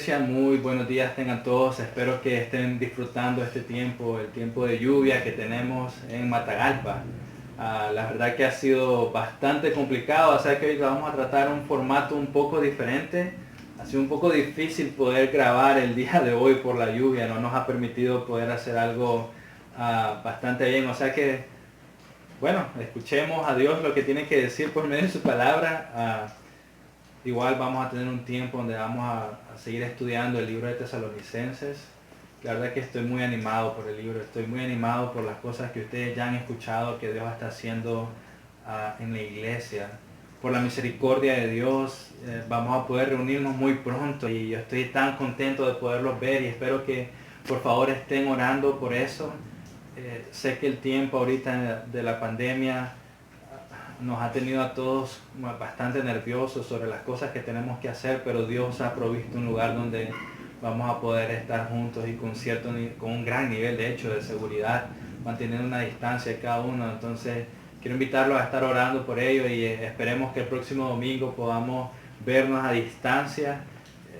iglesia, muy buenos días tengan todos. Espero que estén disfrutando este tiempo, el tiempo de lluvia que tenemos en Matagalpa. La verdad que ha sido bastante complicado, o sea que hoy vamos a tratar un formato un poco diferente. Ha sido un poco difícil poder grabar el día de hoy por la lluvia, no nos ha permitido poder hacer algo bastante bien, o sea que, bueno, escuchemos a Dios lo que tiene que decir por medio de su palabra. Igual vamos a tener un tiempo donde vamos a seguir estudiando el libro de Tesalonicenses. La verdad que estoy muy animado por el libro, estoy muy animado por las cosas que ustedes ya han escuchado que Dios está haciendo en la iglesia. Por la misericordia de Dios vamos a poder reunirnos muy pronto y yo estoy tan contento de poderlos ver y espero que por favor estén orando por eso. Sé que el tiempo ahorita de la pandemia nos ha tenido a todos bastante nerviosos sobre las cosas que tenemos que hacer, pero Dios ha provisto un lugar donde vamos a poder estar juntos y con un gran nivel de hecho de seguridad, manteniendo una distancia de cada uno. Entonces quiero invitarlos a estar orando por ello y esperemos que el próximo domingo podamos vernos a distancia.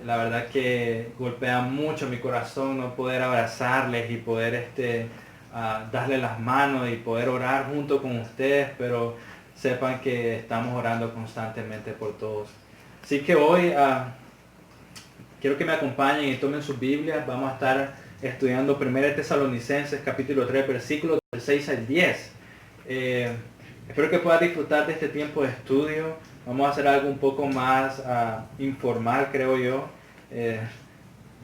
La verdad que golpea mucho mi corazón no poder abrazarles y poder darle las manos y poder orar junto con ustedes, pero sepan que estamos orando constantemente por todos. Así que hoy quiero que me acompañen y tomen sus Biblias. Vamos a estar estudiando 1 Tesalonicenses capítulo 3 versículos del 6 al 10. Espero que puedan disfrutar de este tiempo de estudio. Vamos a hacer algo un poco más informal, creo yo,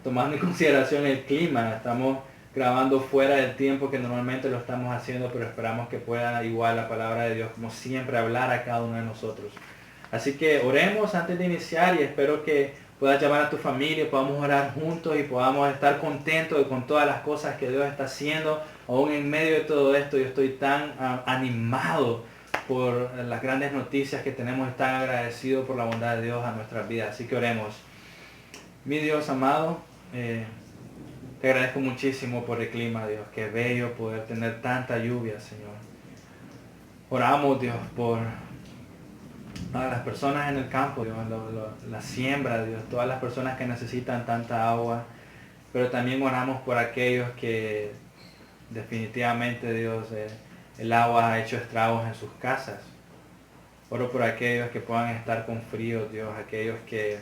tomando en consideración el clima. Estamos grabando fuera del tiempo que normalmente lo estamos haciendo, pero esperamos que pueda igual la palabra de Dios, como siempre, hablar a cada uno de nosotros. Así que oremos antes de iniciar y espero que puedas llamar a tu familia, podamos orar juntos y podamos estar contentos con todas las cosas que Dios está haciendo. Aún en medio de todo esto, yo estoy tan animado por las grandes noticias que tenemos, tan agradecido por la bondad de Dios a nuestras vidas. Así que oremos. Mi Dios amado, te agradezco muchísimo por el clima, Dios. Qué bello poder tener tanta lluvia, Señor. Oramos, Dios, por las personas en el campo, Dios, la siembra, Dios, todas las personas que necesitan tanta agua. Pero también oramos por aquellos que definitivamente, Dios, el agua ha hecho estragos en sus casas. Oro por aquellos que puedan estar con frío, Dios, aquellos que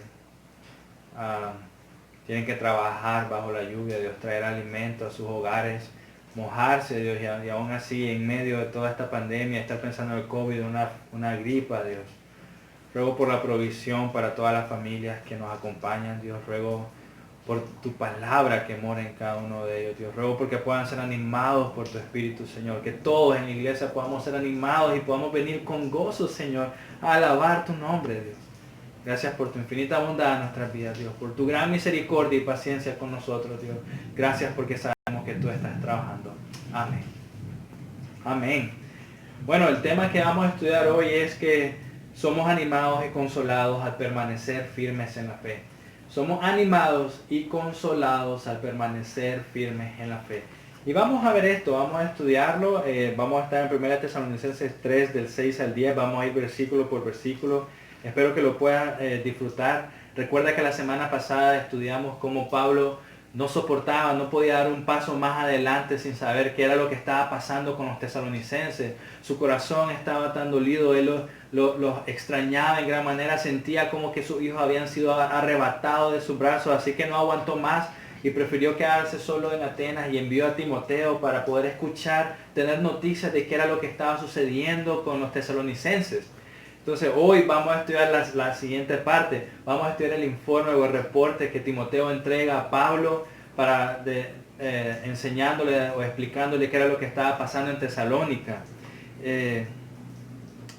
tienen que trabajar bajo la lluvia, Dios, traer alimento a sus hogares, mojarse, Dios, y aún así en medio de toda esta pandemia, estar pensando en el COVID, una gripa, Dios. Ruego por la provisión para todas las familias que nos acompañan, Dios. Ruego por tu palabra que mora en cada uno de ellos, Dios. Ruego porque puedan ser animados por tu Espíritu, Señor. Que todos en la iglesia podamos ser animados y podamos venir con gozo, Señor, a alabar tu nombre, Dios. Gracias por tu infinita bondad en nuestras vidas, Dios. Por tu gran misericordia y paciencia con nosotros, Dios. Gracias porque sabemos que tú estás trabajando. Amén. Amén. Bueno, el tema que vamos a estudiar hoy es que somos animados y consolados al permanecer firmes en la fe. Somos animados y consolados al permanecer firmes en la fe. Y vamos a ver esto, vamos a estudiarlo. Vamos a estar en 1 Tesalonicenses 3 del 6 al 10. Vamos a ir versículo por versículo. Espero que lo puedan disfrutar. Recuerda que la semana pasada estudiamos cómo Pablo no soportaba, no podía dar un paso más adelante sin saber qué era lo que estaba pasando con los tesalonicenses. Su corazón estaba tan dolido, él los extrañaba en gran manera, sentía como que sus hijos habían sido arrebatados de sus brazos, así que no aguantó más y prefirió quedarse solo en Atenas y envió a Timoteo para poder escuchar, tener noticias de qué era lo que estaba sucediendo con los tesalonicenses. Entonces hoy vamos a estudiar la siguiente parte. Vamos a estudiar el informe o el reporte que Timoteo entrega a Pablo para enseñándole o explicándole qué era lo que estaba pasando en Tesalónica. En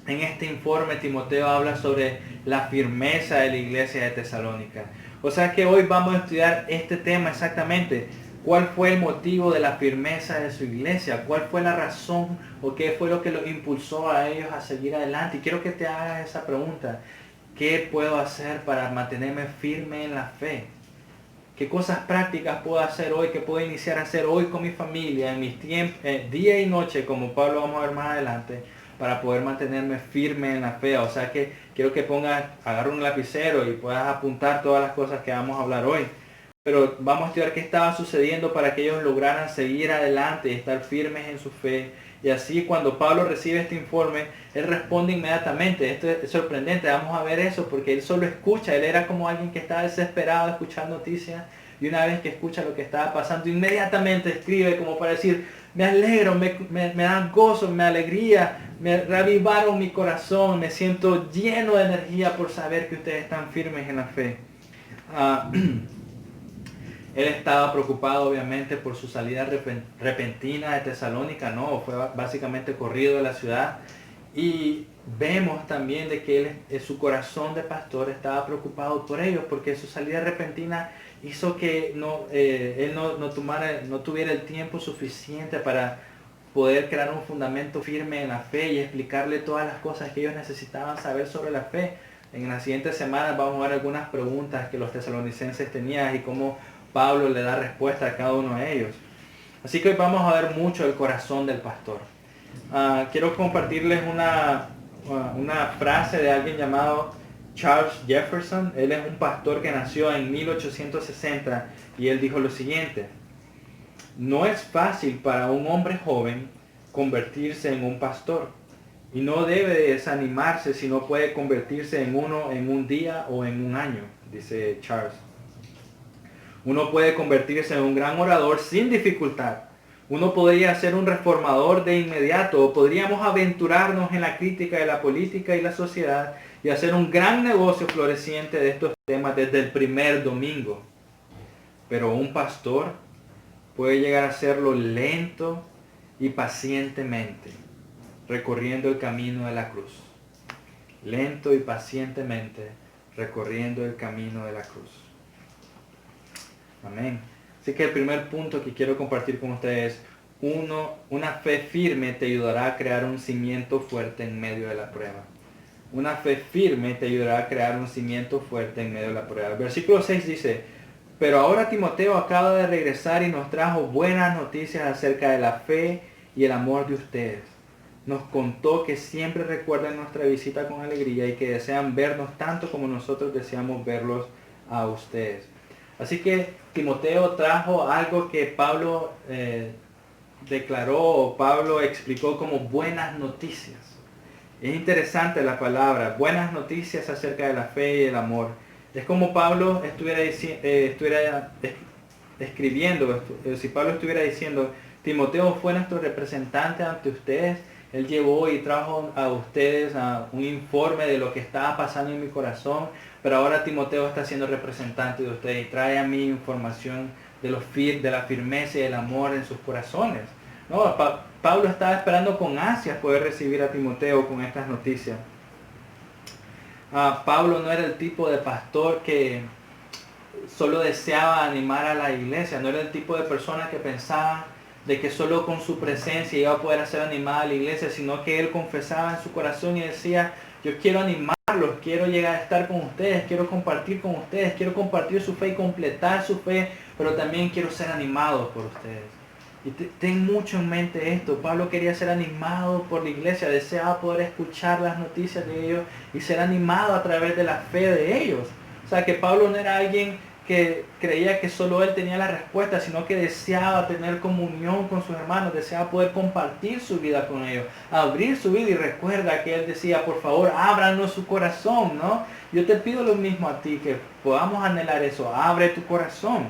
este informe Timoteo habla sobre la firmeza de la iglesia de Tesalónica. O sea que hoy vamos a estudiar este tema exactamente. ¿Cuál fue el motivo de la firmeza de su iglesia? ¿Cuál fue la razón o qué fue lo que los impulsó a ellos a seguir adelante? Y quiero que te hagas esa pregunta. ¿Qué puedo hacer para mantenerme firme en la fe? ¿Qué cosas prácticas puedo hacer hoy? ¿Qué puedo iniciar a hacer hoy con mi familia, en mis tiempos, día y noche, como Pablo vamos a ver más adelante, para poder mantenerme firme en la fe? O sea que quiero que agarre un lapicero y puedas apuntar todas las cosas que vamos a hablar hoy. Pero vamos a estudiar qué estaba sucediendo para que ellos lograran seguir adelante y estar firmes en su fe. Y así cuando Pablo recibe este informe, él responde inmediatamente. Esto es sorprendente, vamos a ver eso, porque él solo escucha. Él era como alguien que estaba desesperado de escuchar noticias. Y una vez que escucha lo que estaba pasando, inmediatamente escribe como para decir, me alegro, me dan gozo, me alegría, me reavivaron mi corazón, me siento lleno de energía por saber que ustedes están firmes en la fe. Él estaba preocupado obviamente por su salida repentina de Tesalónica, no, fue básicamente corrido de la ciudad. Y vemos también de que él, en su corazón de pastor estaba preocupado por ellos, porque su salida repentina hizo que él no tuviera el tiempo suficiente para poder crear un fundamento firme en la fe y explicarle todas las cosas que ellos necesitaban saber sobre la fe. En las siguientes semanas vamos a ver algunas preguntas que los tesalonicenses tenían y cómo Pablo le da respuesta a cada uno de ellos. Así que hoy vamos a ver mucho el corazón del pastor. Quiero compartirles una frase de alguien llamado Charles Jefferson. Él es un pastor que nació en 1860 y él dijo lo siguiente: no es fácil para un hombre joven convertirse en un pastor y no debe desanimarse si no puede convertirse en uno en un día o en un año, dice Charles. Uno puede convertirse en un gran orador sin dificultad. Uno podría ser un reformador de inmediato, o podríamos aventurarnos en la crítica de la política y la sociedad y hacer un gran negocio floreciente de estos temas desde el primer domingo. Pero un pastor puede llegar a hacerlo lento y pacientemente, recorriendo el camino de la cruz. Lento y pacientemente, recorriendo el camino de la cruz. Amén. Así que el primer punto que quiero compartir con ustedes es, una fe firme te ayudará a crear un cimiento fuerte en medio de la prueba. Una fe firme te ayudará a crear un cimiento fuerte en medio de la prueba. El versículo 6 dice, pero ahora Timoteo acaba de regresar y nos trajo buenas noticias acerca de la fe y el amor de ustedes. Nos contó que siempre recuerdan nuestra visita con alegría y que desean vernos tanto como nosotros deseamos verlos a ustedes. Así que Timoteo trajo algo que Pablo declaró o Pablo explicó como buenas noticias. Es interesante la palabra, buenas noticias acerca de la fe y el amor. Es como Pablo estuviera escribiendo, si Pablo estuviera diciendo, Timoteo fue nuestro representante ante ustedes, él llevó y trajo a ustedes un informe de lo que estaba pasando en mi corazón, pero ahora Timoteo está siendo representante de ustedes y trae a mí información de la firmeza y el amor en sus corazones. No, Pablo estaba esperando con ansias poder recibir a Timoteo con estas noticias. Pablo no era el tipo de pastor que solo deseaba animar a la iglesia, no era el tipo de persona que pensaba de que solo con su presencia iba a poder hacer animada a la iglesia, sino que él confesaba en su corazón y decía, yo quiero animarlos, quiero llegar a estar con ustedes, quiero compartir con ustedes, quiero compartir su fe y completar su fe, pero también quiero ser animado por ustedes. Y ten mucho en mente esto, Pablo quería ser animado por la iglesia, deseaba poder escuchar las noticias de ellos y ser animado a través de la fe de ellos. O sea que Pablo no era alguien que creía que solo él tenía la respuesta, sino que deseaba tener comunión con sus hermanos, deseaba poder compartir su vida con ellos, abrir su vida. Y recuerda que él decía, por favor, ábranos su corazón, ¿no? Yo te pido lo mismo a ti, que podamos anhelar eso, abre tu corazón.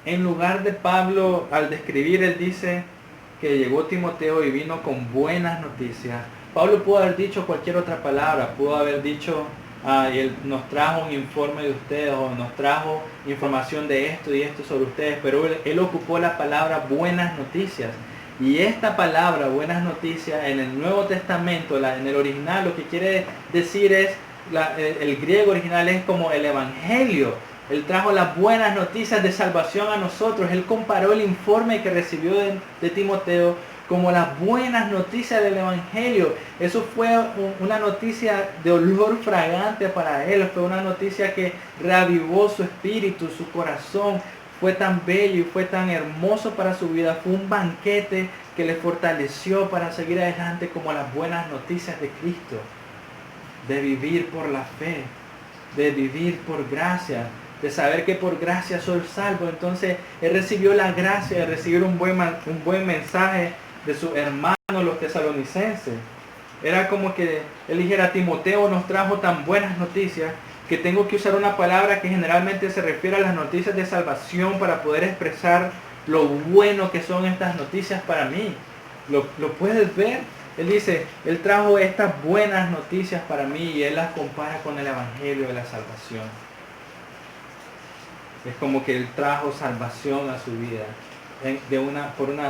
En lugar de Pablo, al describir, él dice que llegó Timoteo y vino con buenas noticias. Pablo pudo haber dicho cualquier otra palabra, pudo haber dicho, él nos trajo un informe de ustedes o nos trajo información de esto y esto sobre ustedes, pero él ocupó la palabra buenas noticias. Y esta palabra, buenas noticias, en el Nuevo Testamento, en el original, lo que quiere decir es, el griego original es como el evangelio. Él trajo las buenas noticias de salvación a nosotros. Él comparó el informe que recibió de Timoteo como las buenas noticias del evangelio. Eso fue una noticia de olor fragante para él. Fue una noticia que reavivó su espíritu, su corazón. Fue tan bello y fue tan hermoso para su vida. Fue un banquete que le fortaleció para seguir adelante como las buenas noticias de Cristo. De vivir por la fe. de vivir por gracia, de saber que por gracia soy salvo. Entonces él recibió la gracia de recibir un buen mensaje de sus hermanos, los tesalonicenses. Era como que él dijera: Timoteo nos trajo tan buenas noticias que tengo que usar una palabra que generalmente se refiere a las noticias de salvación para poder expresar lo bueno que son estas noticias para mí. ¿Lo puedes ver? Él dice, él trajo estas buenas noticias para mí y él las compara con el evangelio de la salvación. Es como que él trajo salvación a su vida,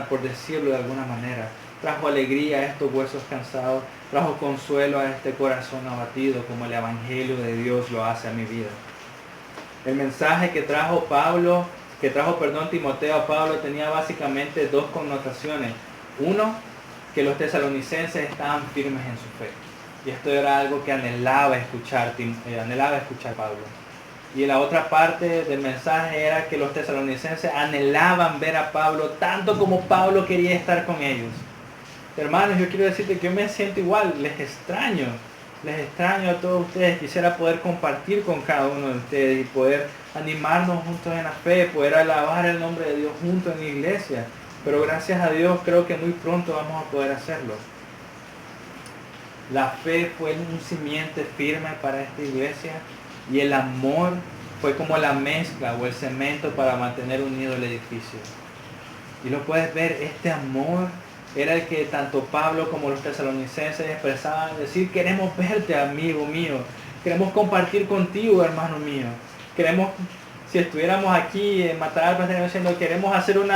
por decirlo de alguna manera. Trajo alegría a estos huesos cansados, trajo consuelo a este corazón abatido, como el evangelio de Dios lo hace a mi vida. El mensaje que trajo Timoteo a Pablo tenía básicamente dos connotaciones. Uno, que los tesalonicenses estaban firmes en su fe. Y esto era algo que anhelaba escuchar Pablo. Y la otra parte del mensaje era que los tesalonicenses anhelaban ver a Pablo tanto como Pablo quería estar con ellos. Hermanos, yo quiero decirte que yo me siento igual, les extraño a todos ustedes. Quisiera poder compartir con cada uno de ustedes y poder animarnos juntos en la fe, poder alabar el nombre de Dios juntos en la iglesia. Pero gracias a Dios creo que muy pronto vamos a poder hacerlo. La fe fue un simiente firme para esta iglesia y el amor fue como la mezcla o el cemento para mantener unido el edificio. Y lo puedes ver, este amor era el que tanto Pablo como los tesalonicenses expresaban, decir: queremos verte, amigo mío, queremos compartir contigo, hermano mío, queremos, si estuviéramos aquí en Matagalpa, estaríamos diciendo: queremos hacer un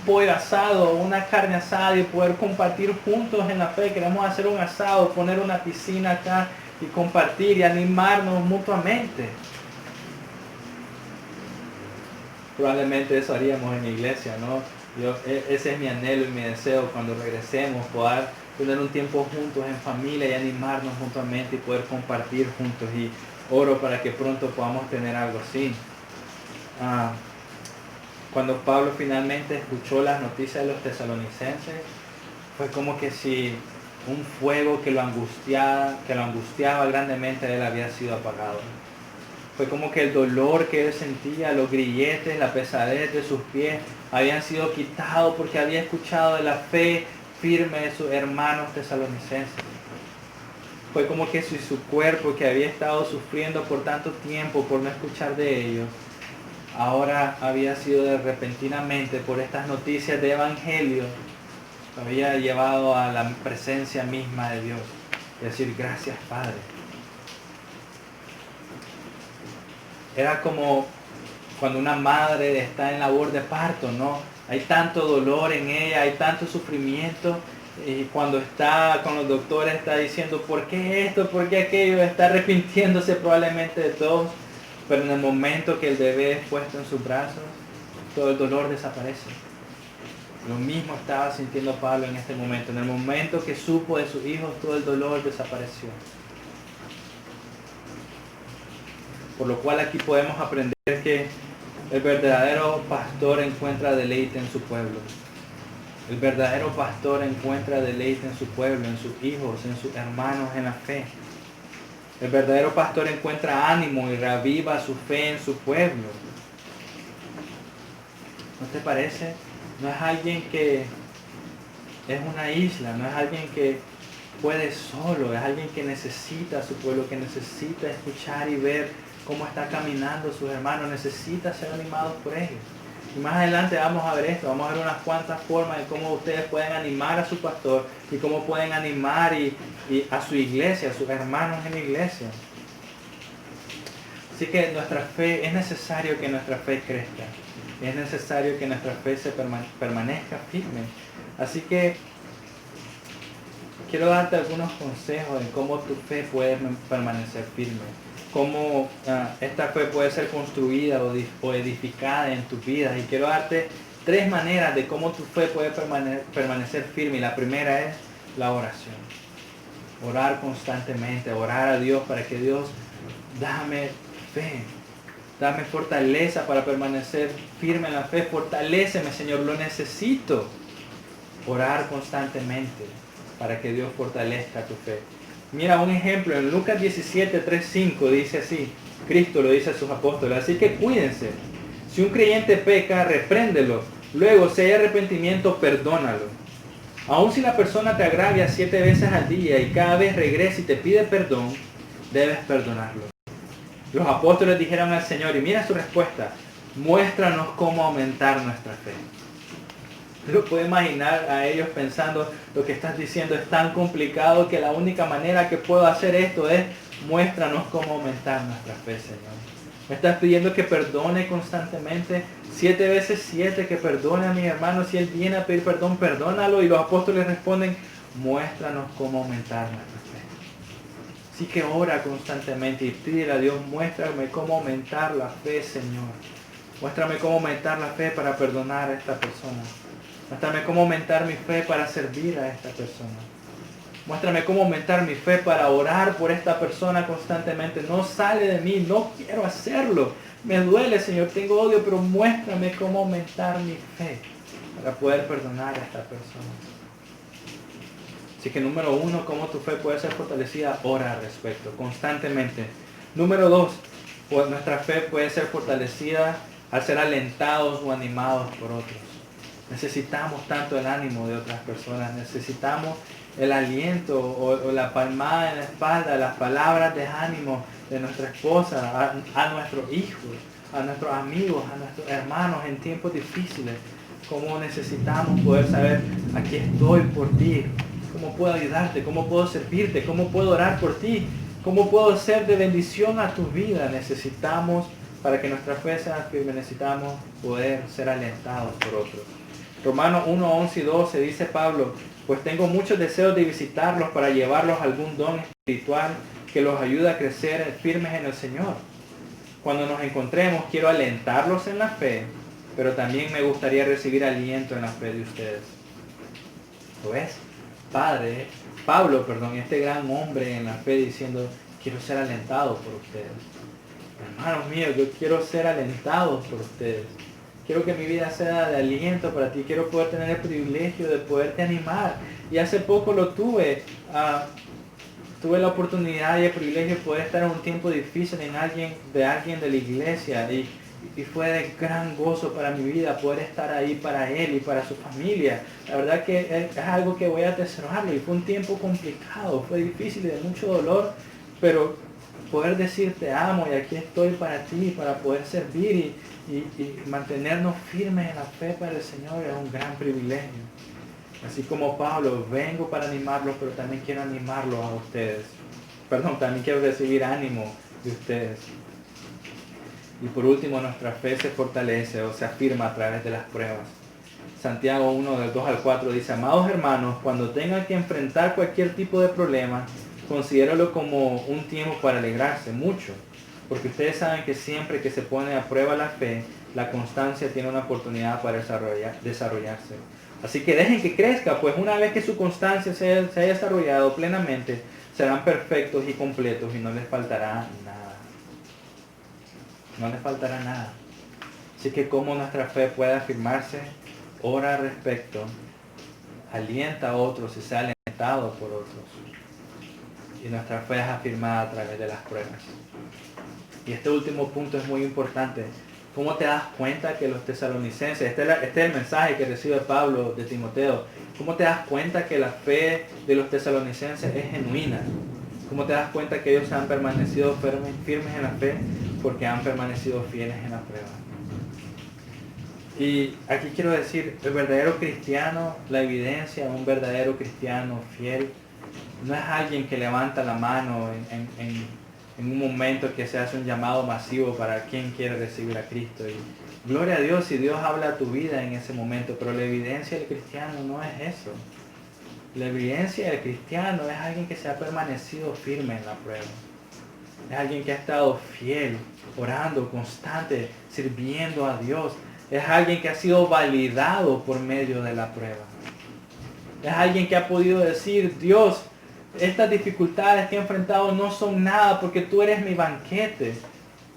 pollo asado, una carne asada y poder compartir juntos en la fe. Queremos hacer un asado, poner una piscina acá y compartir y animarnos mutuamente. Probablemente eso haríamos en la iglesia, ¿no? Ese es mi anhelo y mi deseo cuando regresemos, poder tener un tiempo juntos en familia y animarnos mutuamente y poder compartir juntos. Y oro para que pronto podamos tener algo así. Cuando Pablo finalmente escuchó las noticias de los tesalonicenses, fue como que si un fuego que lo angustiaba grandemente a él había sido apagado. Fue como que el dolor que él sentía, los grilletes, la pesadez de sus pies habían sido quitados porque había escuchado de la fe firme de sus hermanos tesalonicenses. Fue como que si su cuerpo, que había estado sufriendo por tanto tiempo por no escuchar de ellos, ahora había sido repentinamente por estas noticias de evangelio, había llevado a la presencia misma de Dios. Y decir: gracias, Padre. Era como cuando una madre está en labor de parto, ¿no? Hay tanto dolor en ella, hay tanto sufrimiento. Y cuando está con los doctores está diciendo: ¿por qué esto? ¿Por qué aquello? Está arrepintiéndose probablemente de todo. Pero en el momento que el bebé es puesto en sus brazos, todo el dolor desaparece. Lo mismo estaba sintiendo Pablo en este momento. En el momento que supo de sus hijos, todo el dolor desapareció. Por lo cual aquí podemos aprender que el verdadero pastor encuentra deleite en su pueblo. El verdadero pastor encuentra deleite en su pueblo, en sus hijos, en sus hermanos en la fe. El verdadero pastor encuentra ánimo y reaviva su fe en su pueblo. ¿No te parece? No es alguien que es una isla, no es alguien que puede solo, es alguien que necesita a su pueblo, que necesita escuchar y ver cómo está caminando sus hermanos, necesita ser animados por ellos. Y más adelante vamos a ver esto, vamos a ver unas cuantas formas de cómo ustedes pueden animar a su pastor y cómo pueden animar y a su iglesia, a sus hermanos en la iglesia. Así que nuestra fe, es necesario que nuestra fe crezca, es necesario que nuestra fe se permanezca firme. Así que quiero darte algunos consejos de cómo tu fe puede permanecer firme, cómo esta fe puede ser construida o edificada en tu vida. Y quiero darte 3 maneras de cómo tu fe puede permanecer firme. Y la primera es la oración. Orar constantemente, orar a Dios para que Dios, dame fe, dame fortaleza para permanecer firme en la fe. Fortaléceme, Señor, lo necesito. Orar constantemente para que Dios fortalezca tu fe. Mira un ejemplo, en Lucas 17, 3, 5 dice así, Cristo lo dice a sus apóstoles, así que cuídense. Si un creyente peca, repréndelo. Luego, si hay arrepentimiento, perdónalo. Aun si la persona te agravia 7 veces al día y cada vez regresa y te pide perdón, debes perdonarlo. Los apóstoles dijeron al Señor, y mira su respuesta, muéstranos cómo aumentar nuestra fe. Lo puedo imaginar a ellos pensando, lo que estás diciendo es tan complicado que la única manera que puedo hacer esto es, muéstranos cómo aumentar nuestra fe, Señor. Me estás pidiendo que perdone constantemente, 7 veces 7, que perdone a mis hermanos. Si él viene a pedir perdón, perdónalo. Y los apóstoles responden, muéstranos cómo aumentar nuestra fe. Así que ora constantemente y pídele a Dios, muéstrame cómo aumentar la fe, Señor. Muéstrame cómo aumentar la fe para perdonar a esta persona. Muéstrame cómo aumentar mi fe para servir a esta persona. Muéstrame cómo aumentar mi fe para orar por esta persona constantemente. No sale de mí, no quiero hacerlo. Me duele, Señor, tengo odio, pero muéstrame cómo aumentar mi fe para poder perdonar a esta persona. Así que número 1, cómo tu fe puede ser fortalecida, ora al respecto, constantemente. Número 2, pues nuestra fe puede ser fortalecida al ser alentados o animados por otros. Necesitamos tanto el ánimo de otras personas, necesitamos el aliento o la palmada en la espalda, las palabras de ánimo de nuestra esposa, a nuestros hijos, a nuestros amigos, a nuestros hermanos en tiempos difíciles. Cómo necesitamos poder saber, aquí estoy por ti, cómo puedo ayudarte, cómo puedo servirte, cómo puedo orar por ti, cómo puedo ser de bendición a tu vida. Necesitamos, para que nuestra fe sea firme, necesitamos poder ser alentados por otros. Romanos 1, 11 y 12 dice Pablo, pues tengo muchos deseos de visitarlos para llevarlos algún don espiritual que los ayude a crecer firmes en el Señor. Cuando nos encontremos, quiero alentarlos en la fe, pero también me gustaría recibir aliento en la fe de ustedes. ¿Lo ves? Pablo, este gran hombre en la fe diciendo, quiero ser alentado por ustedes. Hermanos míos, yo quiero ser alentado por ustedes. Quiero que mi vida sea de aliento para ti. Quiero poder tener el privilegio de poderte animar. Y hace poco lo tuve. Tuve la oportunidad y el privilegio de poder estar en un tiempo difícil de alguien de la iglesia. Y fue de gran gozo para mi vida poder estar ahí para él y para su familia. La verdad que es algo que voy a atesorarlo. Y fue un tiempo complicado. Fue difícil y de mucho dolor. Pero poder decir te amo y aquí estoy para ti, para poder servir y mantenernos firmes en la fe para el Señor es un gran privilegio. Así como Pablo, vengo para animarlos, pero también quiero animarlos a ustedes. También quiero recibir ánimo de ustedes. Y por último, nuestra fe se fortalece o se afirma a través de las pruebas. Santiago 1, del 2 al 4 dice, amados hermanos, cuando tengan que enfrentar cualquier tipo de problema, considéralo como un tiempo para alegrarse mucho, porque ustedes saben que siempre que se pone a prueba la fe, la constancia tiene una oportunidad para desarrollarse. Así que dejen que crezca, pues una vez que su constancia se haya desarrollado plenamente, serán perfectos y completos y no les faltará nada. No les faltará nada. Así que como nuestra fe puede afirmarse, ora al respecto, alienta a otros y sea alentado por otros. Y nuestra fe es afirmada a través de las pruebas. Y este último punto es muy importante. ¿Cómo te das cuenta que los tesalonicenses, este es el mensaje que recibe Pablo de Timoteo, cómo te das cuenta que la fe de los tesalonicenses es genuina? ¿Cómo te das cuenta que ellos han permanecido firmes en la fe? Porque han permanecido fieles en la prueba. Y aquí quiero decir, el verdadero cristiano, la evidencia de un verdadero cristiano fiel, no es alguien que levanta la mano en un momento que se hace un llamado masivo para quien quiere recibir a Cristo. Y gloria a Dios si Dios habla a tu vida en ese momento, pero la evidencia del cristiano no es eso. La evidencia del cristiano es alguien que se ha permanecido firme en la prueba. Es alguien que ha estado fiel, orando, constante, sirviendo a Dios. Es alguien que ha sido validado por medio de la prueba. Es alguien que ha podido decir, Dios, estas dificultades que he enfrentado no son nada porque tú eres mi banquete.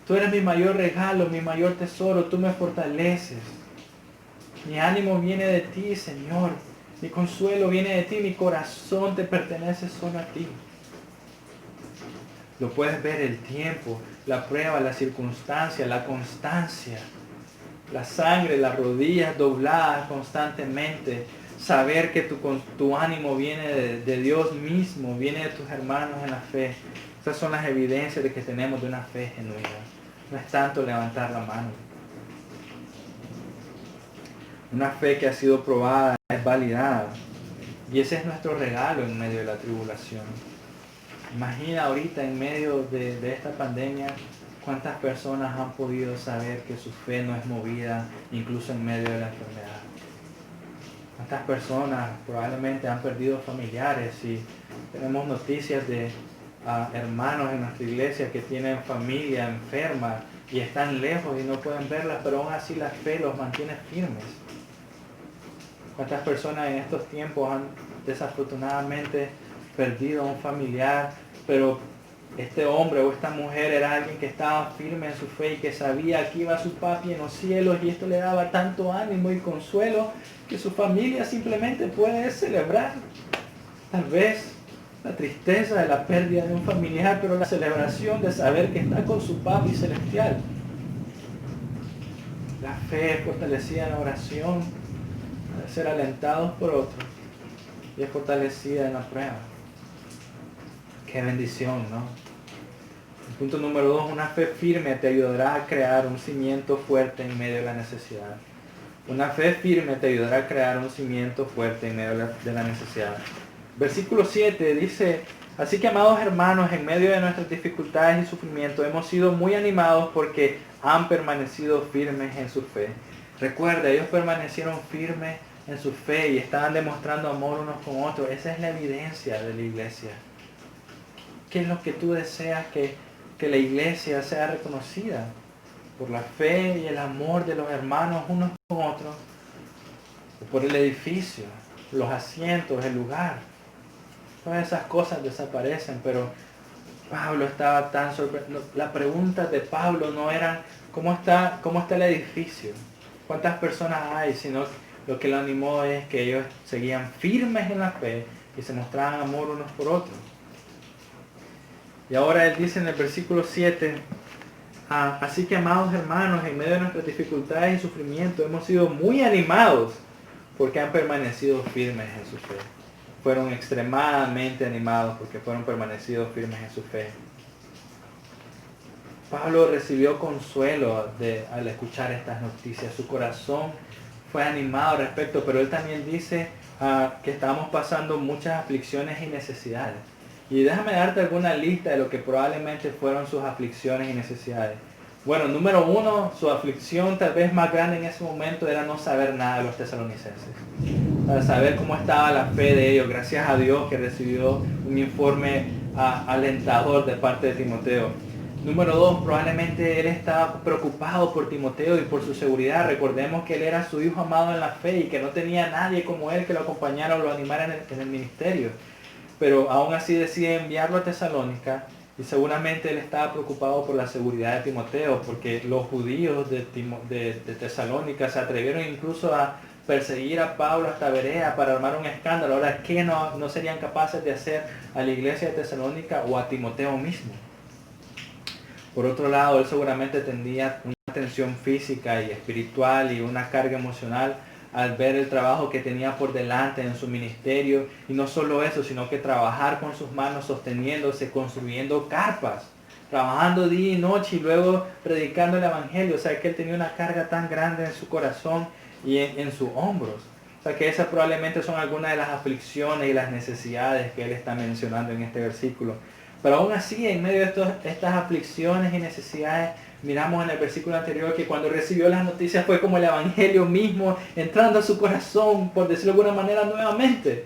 Tú eres mi mayor regalo, mi mayor tesoro. Tú me fortaleces. Mi ánimo viene de ti, Señor. Mi consuelo viene de ti. Mi corazón te pertenece solo a ti. Lo puedes ver el tiempo, la prueba, la circunstancia, la constancia, la sangre, las rodillas dobladas constantemente, saber que tu ánimo viene de Dios mismo, viene de tus hermanos en la fe. Esas son las evidencias de que tenemos de una fe genuina. No es tanto levantar la mano. Una fe que ha sido probada, es validada. Y ese es nuestro regalo en medio de la tribulación. Imagina ahorita en medio de esta pandemia cuántas personas han podido saber que su fe no es movida incluso en medio de la enfermedad. Cuántas personas probablemente han perdido familiares y tenemos noticias de hermanos en nuestra iglesia que tienen familia enferma y están lejos y no pueden verlas, pero aún así la fe los mantiene firmes. Cuántas personas en estos tiempos han desafortunadamente perdido a un familiar, pero este hombre o esta mujer era alguien que estaba firme en su fe y que sabía que iba a su papi en los cielos, y esto le daba tanto ánimo y consuelo que su familia simplemente puede celebrar. Tal vez la tristeza de la pérdida de un familiar, pero la celebración de saber que está con su papi celestial. La fe es fortalecida en la oración, de ser alentados por otros, y es fortalecida en la prueba. Qué bendición, ¿no? El punto número 2, una fe firme te ayudará a crear un cimiento fuerte en medio de la necesidad. Una fe firme te ayudará a crear un cimiento fuerte en medio de la necesidad. Versículo 7 dice: así que, amados hermanos, en medio de nuestras dificultades y sufrimientos, hemos sido muy animados porque han permanecido firmes en su fe. Recuerda, ellos permanecieron firmes en su fe y estaban demostrando amor unos con otros. Esa es la evidencia de la iglesia. ¿Qué es lo que tú deseas que la iglesia sea reconocida? Por la fe y el amor de los hermanos unos con otros, o por el edificio, los asientos, el lugar. Todas esas cosas desaparecen, pero Pablo estaba tan sorprendido. La pregunta de Pablo no era ¿cómo está el edificio? ¿Cuántas personas hay? Sino lo que lo animó es que ellos seguían firmes en la fe y se mostraban amor unos por otros. Y ahora él dice en el versículo 7, así que, amados hermanos, en medio de nuestras dificultades y sufrimientos hemos sido muy animados porque han permanecido firmes en su fe. Fueron extremadamente animados porque fueron permanecidos firmes en su fe. Pablo recibió consuelo al escuchar estas noticias. Su corazón fue animado al respecto, pero él también dice que estamos pasando muchas aflicciones y necesidades. Y déjame darte alguna lista de lo que probablemente fueron sus aflicciones y necesidades. Bueno, número 1, su aflicción tal vez más grande en ese momento era no saber nada de los tesalonicenses. Para saber cómo estaba la fe de ellos. Gracias a Dios que recibió un informe alentador de parte de Timoteo. Número 2, probablemente él estaba preocupado por Timoteo y por su seguridad. Recordemos que él era su hijo amado en la fe y que no tenía nadie como él que lo acompañara o lo animara en el ministerio. Pero aún así decide enviarlo a Tesalónica, y seguramente él estaba preocupado por la seguridad de Timoteo, porque los judíos de Tesalónica se atrevieron incluso a perseguir a Pablo hasta Berea para armar un escándalo. Ahora, ¿qué no serían capaces de hacer a la iglesia de Tesalónica o a Timoteo mismo? Por otro lado, él seguramente tendría una tensión física y espiritual y una carga emocional al ver el trabajo que tenía por delante en su ministerio, y no solo eso, sino que trabajar con sus manos sosteniéndose, construyendo carpas, trabajando día y noche y luego predicando el evangelio. O sea que él tenía una carga tan grande en su corazón y en sus hombros. O sea que esas probablemente son algunas de las aflicciones y las necesidades que él está mencionando en este versículo. Pero aún así, en medio de estas aflicciones y necesidades, miramos en el versículo anterior que cuando recibió las noticias fue como el evangelio mismo entrando a su corazón, por decirlo de alguna manera, nuevamente.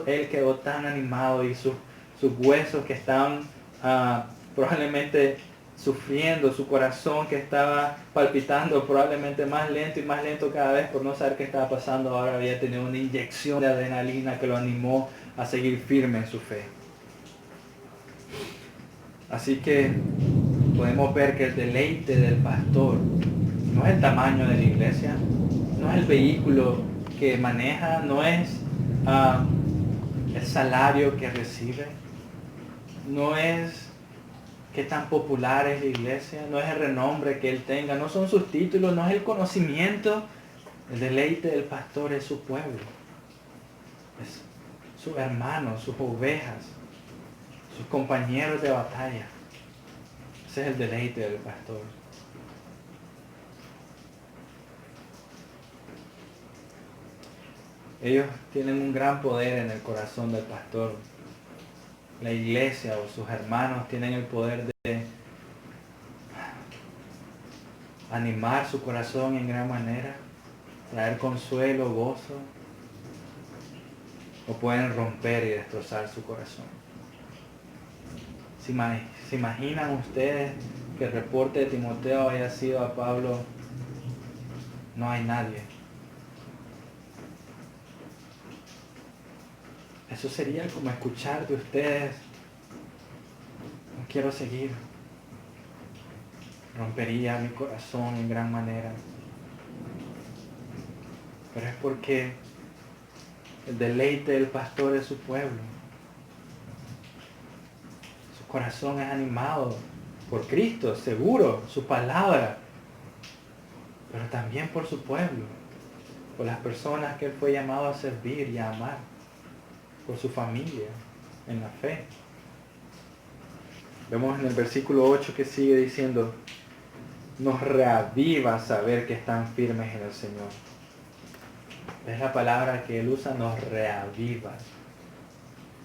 Él quedó tan animado y sus huesos que estaban probablemente sufriendo, su corazón que estaba palpitando probablemente más lento y más lento cada vez por no saber qué estaba pasando. Ahora había tenido una inyección de adrenalina que lo animó a seguir firme en su fe. Así que podemos ver que el deleite del pastor no es el tamaño de la iglesia, no es el vehículo que maneja, no es el salario que recibe, no es qué tan popular es la iglesia, no es el renombre que él tenga, no son sus títulos, no es el conocimiento. El deleite del pastor es su pueblo, es sus hermanos, sus ovejas, sus compañeros de batalla. Ese es el deleite del pastor. Ellos tienen un gran poder en el corazón del pastor. La iglesia o sus hermanos tienen el poder de animar su corazón en gran manera, traer consuelo, gozo, o pueden romper y destrozar su corazón. ¿Se imaginan ustedes que el reporte de Timoteo haya sido a Pablo? No hay nadie. Eso sería como escuchar de ustedes: no quiero seguir. Rompería mi corazón en gran manera. Pero es porque el deleite del pastor es su pueblo. Su corazón es animado por Cristo, seguro, su palabra, pero también por su pueblo, por las personas que él fue llamado a servir y a amar, por su familia, en la fe. Vemos en el versículo 8 que sigue diciendo: nos reaviva saber que están firmes en el Señor. Es la palabra que él usa, nos reaviva.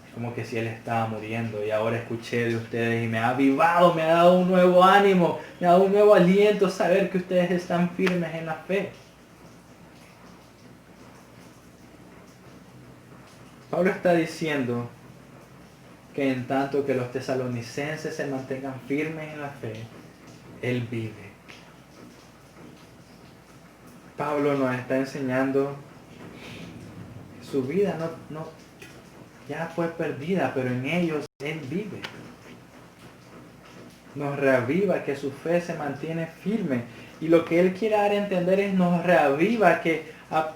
Es como que si él estaba muriendo y ahora escuché de ustedes y me ha avivado, me ha dado un nuevo ánimo, me ha dado un nuevo aliento saber que ustedes están firmes en la fe. Pablo está diciendo que en tanto que los tesalonicenses se mantengan firmes en la fe, él vive. Pablo nos está enseñando que su vida ya fue perdida, pero en ellos él vive. Nos reaviva que su fe se mantiene firme. Y lo que él quiere dar a entender es: nos reaviva que a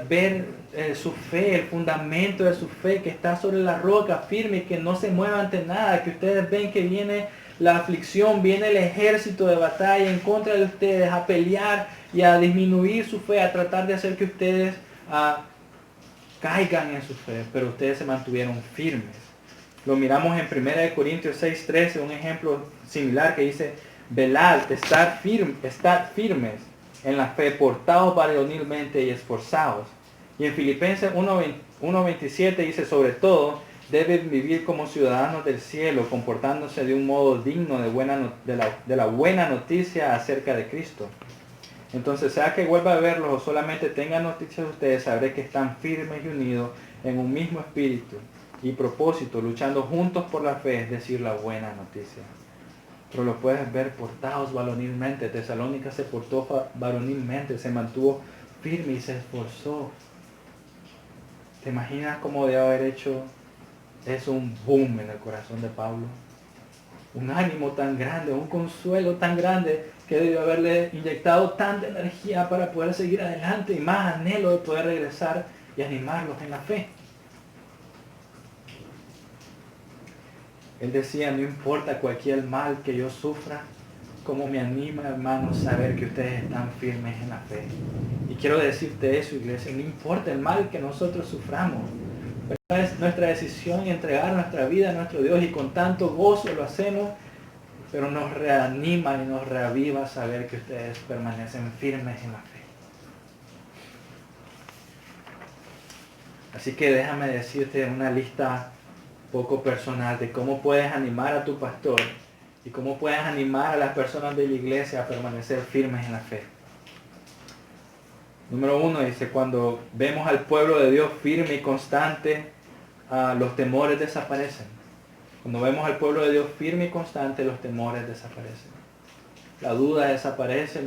ver su fe, el fundamento de su fe, que está sobre la roca firme y que no se mueva ante nada, que ustedes ven que viene la aflicción, viene el ejército de batalla en contra de ustedes a pelear y a disminuir su fe, a tratar de hacer que ustedes caigan en su fe, pero ustedes se mantuvieron firmes. Lo miramos en 1 Corintios 6:13, un ejemplo similar que dice: velad, estad firmes en la fe, portaos varonilmente y esforzados. Y en Filipenses 1:27 dice: sobre todo, deben vivir como ciudadanos del cielo, comportándose de un modo digno de la buena noticia acerca de Cristo. Entonces, sea que vuelva a verlos o solamente tenga noticias de ustedes, sabré que están firmes y unidos en un mismo espíritu y propósito, luchando juntos por la fe, es decir, la buena noticia. Pero lo puedes ver portados varonilmente. Tesalónica se portó varonilmente, se mantuvo firme y se esforzó. ¿Te imaginas cómo debe haber hecho eso un boom en el corazón de Pablo? Un ánimo tan grande, un consuelo tan grande, que debió haberle inyectado tanta energía para poder seguir adelante y más anhelo de poder regresar y animarlos en la fe. Él decía: no importa cualquier mal que yo sufra, como me anima, hermanos, saber que ustedes están firmes en la fe. Y quiero decirte eso, iglesia: no importa el mal que nosotros suframos, pero es nuestra decisión entregar nuestra vida a nuestro Dios, y con tanto gozo lo hacemos, pero nos reanima y nos reaviva saber que ustedes permanecen firmes en la fe. Así que déjame decirte una lista poco personal de cómo puedes animar a tu pastor y cómo puedes animar a las personas de la iglesia a permanecer firmes en la fe. Número 1 dice: cuando vemos al pueblo de Dios firme y constante, los temores desaparecen. Cuando vemos al pueblo de Dios firme y constante, los temores desaparecen. La duda desaparece.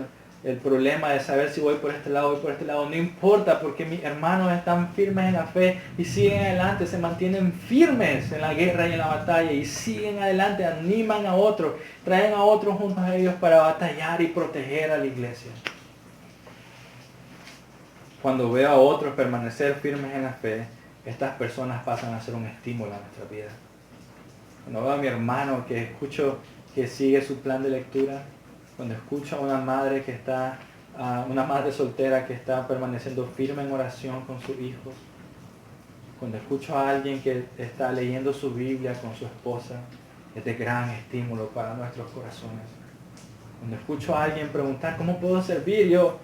El problema de saber si voy por este lado o voy por este lado no importa, porque mis hermanos están firmes en la fe y siguen adelante, se mantienen firmes en la guerra y en la batalla y siguen adelante, animan a otros, traen a otros juntos a ellos para batallar y proteger a la iglesia. Cuando veo a otros permanecer firmes en la fe, estas personas pasan a ser un estímulo a nuestra vida. Cuando veo a mi hermano que escucho que sigue su plan de lectura, cuando escucho a una madre una madre soltera que está permaneciendo firme en oración con sus hijos, cuando escucho a alguien que está leyendo su Biblia con su esposa, es de gran estímulo para nuestros corazones. Cuando escucho a alguien preguntar, ¿cómo puedo servir? Yo,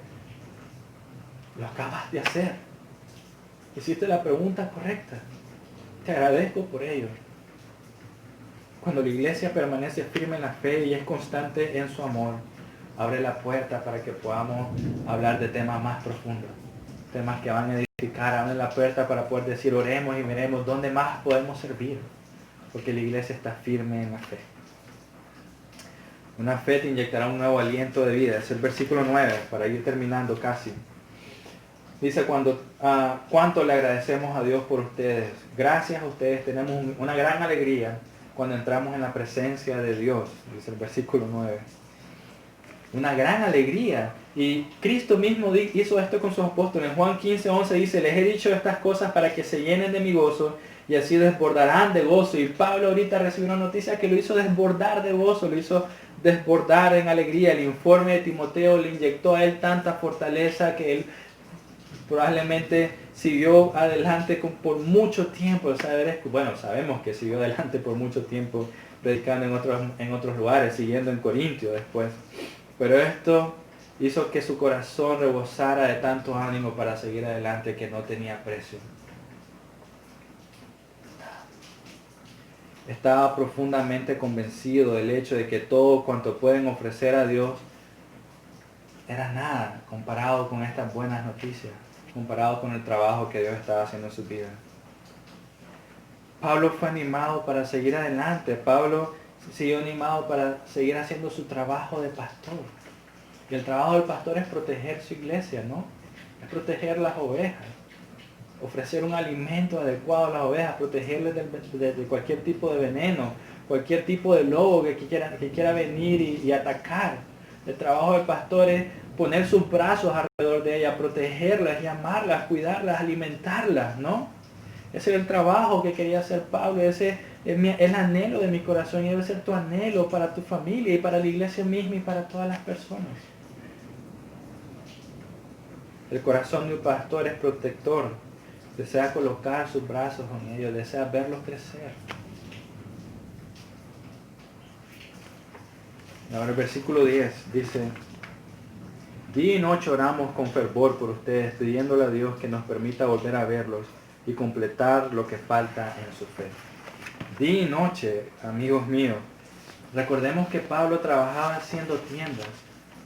lo acabas de hacer. Hiciste la pregunta correcta. Te agradezco por ello. Cuando la iglesia permanece firme en la fe y es constante en su amor, abre la puerta para que podamos hablar de temas más profundos, temas que van a edificar, abre la puerta para poder decir, oremos y miremos dónde más podemos servir, porque la iglesia está firme en la fe. Una fe te inyectará un nuevo aliento de vida. Es el versículo 9, para ir terminando casi. Dice, cuánto le agradecemos a Dios por ustedes. Gracias a ustedes tenemos una gran alegría cuando entramos en la presencia de Dios. Dice el versículo 9. Una gran alegría. Y Cristo mismo hizo esto con sus apóstoles. En Juan 15:11 dice, les he dicho estas cosas para que se llenen de mi gozo y así desbordarán de gozo. Y Pablo ahorita recibió una noticia que lo hizo desbordar de gozo, lo hizo desbordar en alegría. El informe de Timoteo le inyectó a él tanta fortaleza que él probablemente siguió adelante por mucho tiempo. Sabemos que siguió adelante por mucho tiempo predicando en otros lugares, siguiendo en Corintio después. Pero esto hizo que su corazón rebosara de tanto ánimo para seguir adelante que no tenía precio. Estaba profundamente convencido del hecho de que todo cuanto pueden ofrecer a Dios era nada comparado con estas buenas noticias, comparado con el trabajo que Dios estaba haciendo en su vida. Pablo fue animado para seguir adelante. Pablo siguió animado para seguir haciendo su trabajo de pastor. Y el trabajo del pastor es proteger su iglesia, ¿no? Es proteger las ovejas. Ofrecer un alimento adecuado a las ovejas, protegerles de cualquier tipo de veneno, cualquier tipo de lobo que quiera venir y atacar. El trabajo del pastor es poner sus brazos alrededor de ellas, protegerlas, llamarlas, cuidarlas, alimentarlas, ¿no? Ese es el trabajo que quería hacer Pablo, ese es el anhelo de mi corazón y debe ser tu anhelo para tu familia y para la iglesia misma y para todas las personas. El corazón de un pastor es protector, desea colocar sus brazos en ellos, desea verlos crecer. Ahora el versículo 10 dice, día y noche oramos con fervor por ustedes, pidiéndole a Dios que nos permita volver a verlos y completar lo que falta en su fe. Día y noche, amigos míos, recordemos que Pablo trabajaba haciendo tiendas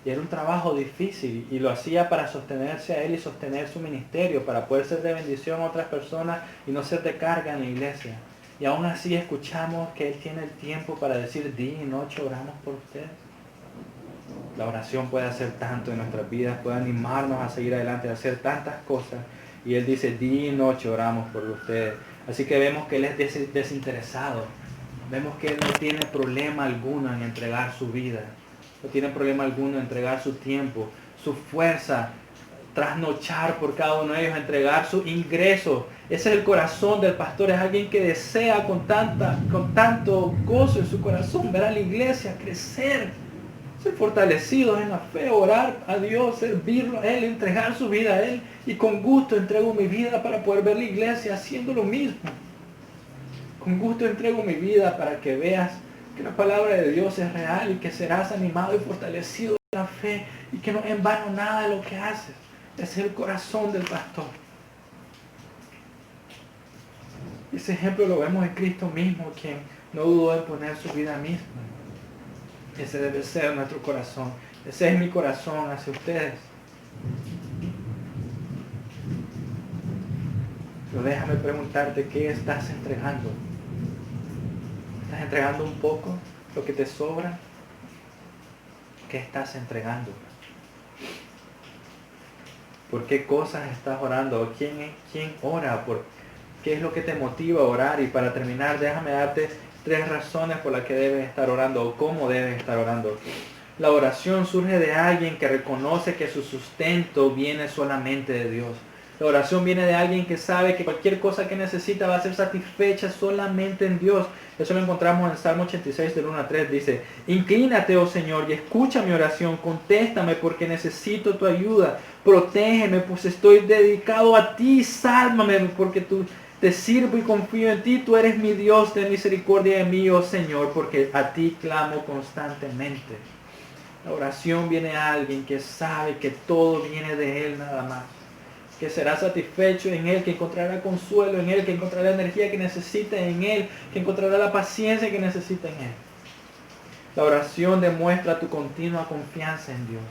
y era un trabajo difícil y lo hacía para sostenerse a él y sostener su ministerio, para poder ser de bendición a otras personas y no ser de carga en la iglesia. Y aún así escuchamos que él tiene el tiempo para decir día y noche oramos por ustedes. La oración puede hacer tanto en nuestras vidas, puede animarnos a seguir adelante, a hacer tantas cosas. Y él dice, día y noche oramos por ustedes. Así que vemos que él es desinteresado. Vemos que él no tiene problema alguno en entregar su vida. No tiene problema alguno en entregar su tiempo, su fuerza, trasnochar por cada uno de ellos, entregar su ingreso. Ese es el corazón del pastor. Es alguien que desea con tanto gozo en su corazón ver a la iglesia crecer, ser fortalecidos en la fe, orar a Dios, servirlo a Él, entregar su vida a Él. Y con gusto entrego mi vida para poder ver la iglesia haciendo lo mismo. Con gusto entrego mi vida para que veas que la palabra de Dios es real y que serás animado y fortalecido en la fe y que no es en vano nada de lo que haces. Ese es el corazón del pastor. Ese ejemplo lo vemos en Cristo mismo, quien no dudó en poner su vida misma. Ese debe ser nuestro corazón. Ese es mi corazón hacia ustedes. Pero déjame preguntarte, ¿qué estás entregando? ¿Estás entregando un poco? ¿Lo que te sobra? ¿Qué estás entregando? ¿Por qué cosas estás orando? ¿Quién ora? ¿Qué es lo que te motiva a orar? Y para terminar, déjame darte 3 razones por las que debes estar orando o cómo debes estar orando. La oración surge de alguien que reconoce que su sustento viene solamente de Dios. La oración viene de alguien que sabe que cualquier cosa que necesita va a ser satisfecha solamente en Dios. Eso lo encontramos en el Salmo 86 del 1 al 3. Dice, inclínate, oh Señor, y escucha mi oración. Contéstame porque necesito tu ayuda. Protégeme, pues estoy dedicado a ti. Sálvame porque tú te sirvo y confío en ti. Tú eres mi Dios, ten misericordia de mí, oh Señor, porque a ti clamo constantemente. La oración viene a alguien que sabe que todo viene de Él nada más. Que será satisfecho en Él, que encontrará consuelo en Él, que encontrará la energía que necesita en Él, que encontrará la paciencia que necesita en Él. La oración demuestra tu continua confianza en Dios.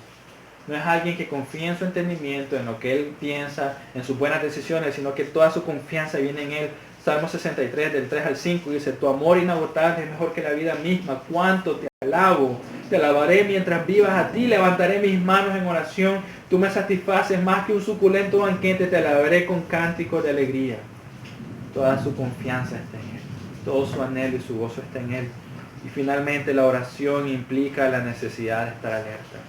No es alguien que confía en su entendimiento, en lo que Él piensa, en sus buenas decisiones, sino que toda su confianza viene en Él. Salmo 63, del 3 al 5, dice, tu amor inagotable es mejor que la vida misma. Cuánto te alabo, te alabaré mientras vivas a ti, levantaré mis manos en oración. Tú me satisfaces más que un suculento banquete, te alabaré con cánticos de alegría. Toda su confianza está en Él, todo su anhelo y su gozo está en Él. Y finalmente la oración implica la necesidad de estar alerta.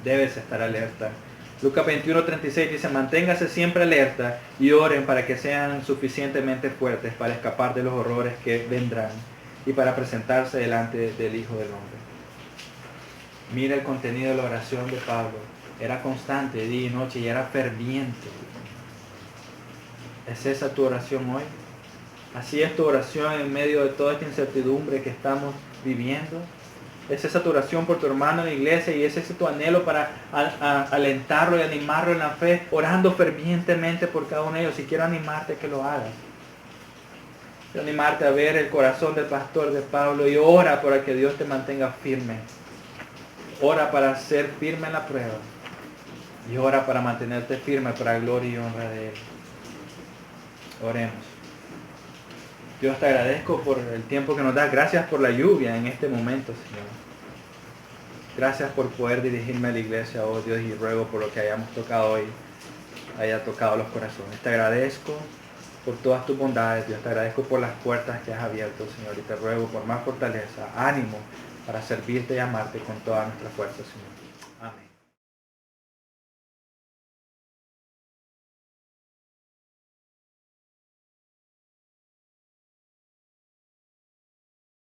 Debes estar alerta. Lucas 21:36 dice, manténgase siempre alerta y oren para que sean suficientemente fuertes para escapar de los horrores que vendrán y para presentarse delante del Hijo del Hombre. Mira el contenido de la oración de Pablo. Era constante día y noche y era ferviente. ¿Es esa tu oración hoy? ¿Así es tu oración en medio de toda esta incertidumbre que estamos viviendo? ¿Es esa tu oración por tu hermano en la iglesia y es ese tu anhelo para alentarlo y animarlo en la fe, orando fervientemente por cada uno de ellos? Y quiero animarte a que lo hagas. Quiero animarte a ver el corazón del pastor de Pablo y ora para que Dios te mantenga firme. Ora para ser firme en la prueba. Y ora para mantenerte firme para gloria y honra de Él. Oremos. Dios, te agradezco por el tiempo que nos das. Gracias por la lluvia en este momento, Señor. Gracias por poder dirigirme a la iglesia, oh Dios, y ruego por lo que hayamos tocado hoy, haya tocado los corazones. Te agradezco por todas tus bondades, Dios. Te agradezco por las puertas que has abierto, Señor. Y te ruego por más fortaleza, ánimo para servirte y amarte con toda nuestra fuerza, Señor.